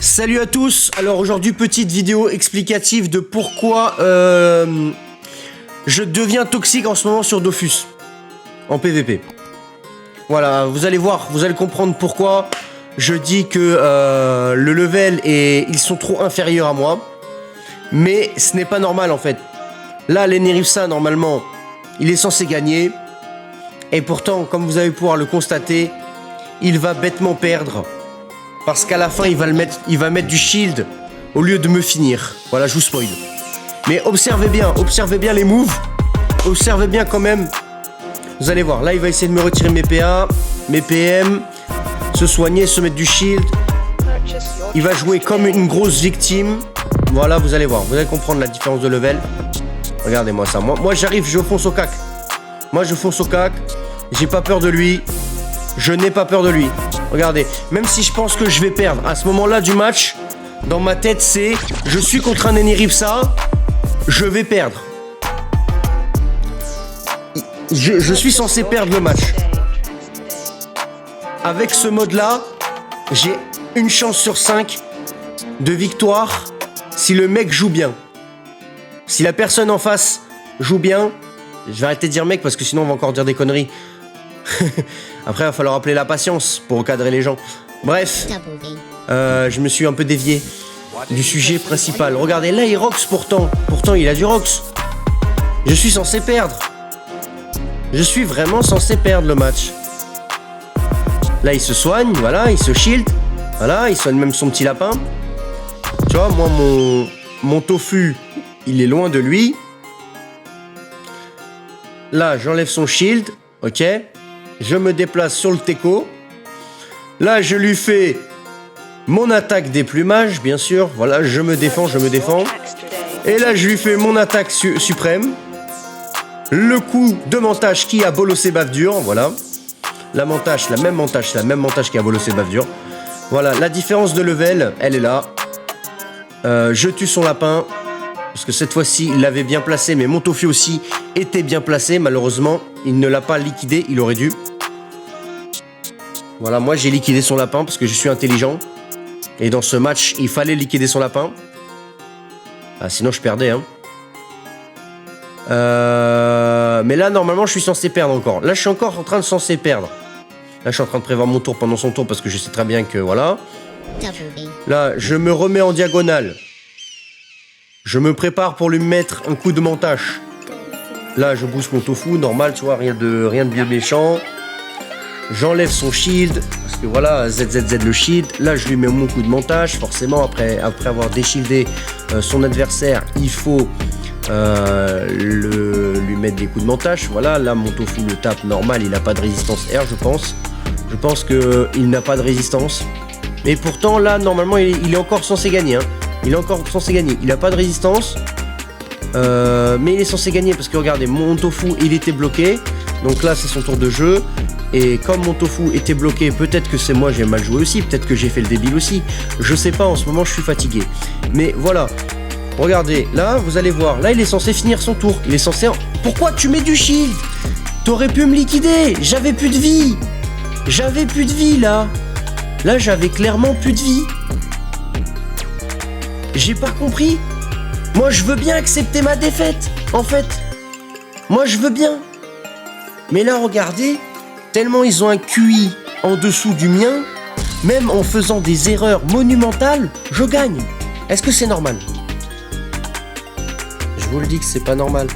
Salut à tous. Alors aujourd'hui, petite vidéo explicative de pourquoi je deviens toxique en ce moment sur Dofus en PVP. Voilà, vous allez voir, vous allez comprendre pourquoi je dis que le level et ils sont trop inférieurs à moi. Mais ce n'est pas normal en fait. Là, l'Enerifsa, normalement, il est censé gagner. Et pourtant, comme vous allez pouvoir le constater, il va bêtement perdre. Parce qu'à la fin, il va mettre du shield au lieu de me finir. Voilà, je vous spoil. Mais observez bien les moves. Observez bien quand même. Vous allez voir, là, il va essayer de me retirer mes PA, mes PM, se soigner, se mettre du shield. Il va jouer comme une grosse victime. Voilà, vous allez voir, vous allez comprendre la différence de level. Regardez-moi ça. Moi j'arrive, je fonce au cac. Moi, je fonce au cac. J'ai pas peur de lui. Je n'ai pas peur de lui. Regardez, même si je pense que je vais perdre, à ce moment-là du match, dans ma tête, c'est je suis contre un Enerifsa, je vais perdre. Je suis censé perdre le match. Avec ce mode-là, j'ai une chance sur 5 de victoire si le mec joue bien. Si la personne en face joue bien, je vais arrêter de dire mec parce que sinon on va encore dire des conneries. Après, il va falloir appeler la patience pour recadrer les gens. Bref, je me suis un peu dévié du sujet principal. Regardez, là, il rox pourtant. Pourtant, il a du rox. Je suis censé perdre. Je suis vraiment censé perdre le match. Là, il se soigne, voilà, il se shield. Voilà, il soigne même son petit lapin. Tu vois, moi, mon tofu, il est loin de lui. Là, j'enlève son shield, ok. Je me déplace sur le teco. Là, je lui fais mon attaque des plumages, bien sûr. Voilà, je me défends. Et là, je lui fais mon attaque suprême. Le coup de mentage qui a bolossé Bavdur, voilà. La même mentage qui a bolossé Bavdur. Voilà, la différence de level, elle est là. Je tue son lapin. Parce que cette fois-ci, il l'avait bien placé, mais mon tofu aussi était bien placé. Malheureusement, il ne l'a pas liquidé, il aurait dû. Voilà, moi j'ai liquidé son lapin parce que je suis intelligent. Et dans ce match, il fallait liquider son lapin. Ah, sinon je perdais, hein. Mais là, normalement, je suis censé perdre encore. Là, je suis encore en train de censé perdre. Là, je suis en train de prévoir mon tour pendant son tour parce que je sais très bien que, voilà. Là, je me remets en diagonale. Je me prépare pour lui mettre un coup de mentache. Là, je booste mon tofu, normal, tu vois, rien de bien méchant. J'enlève son shield, parce que voilà, ZZZ le shield. Là, je lui mets mon coup de mentache. Forcément, après avoir déshieldé son adversaire, il faut lui mettre des coups de mentache. Voilà, là, mon tofu le tape normal, il n'a pas de résistance R, je pense. Je pense qu'il n'a pas de résistance. Et pourtant, là, normalement, il est encore censé gagner, hein. Il est encore censé gagner. Il n'a pas de résistance. Mais il est censé gagner parce que regardez, mon tofu, il était bloqué. Donc là, c'est son tour de jeu. Et comme mon tofu était bloqué, peut-être que c'est moi, j'ai mal joué aussi. Peut-être que j'ai fait le débile aussi. Je sais pas, en ce moment, je suis fatigué. Mais voilà. Regardez, là, vous allez voir. Là, il est censé finir son tour. Il est censé... Pourquoi tu mets du shield? T'aurais pu me liquider. J'avais plus de vie. J'avais plus de vie, là. Là, j'avais clairement plus de vie. J'ai pas compris. Moi, je veux bien accepter ma défaite, en fait. Moi, je veux bien. Mais là, regardez, tellement ils ont un QI en dessous du mien, même en faisant des erreurs monumentales, je gagne. Est-ce que c'est normal? Je vous le dis que c'est pas normal.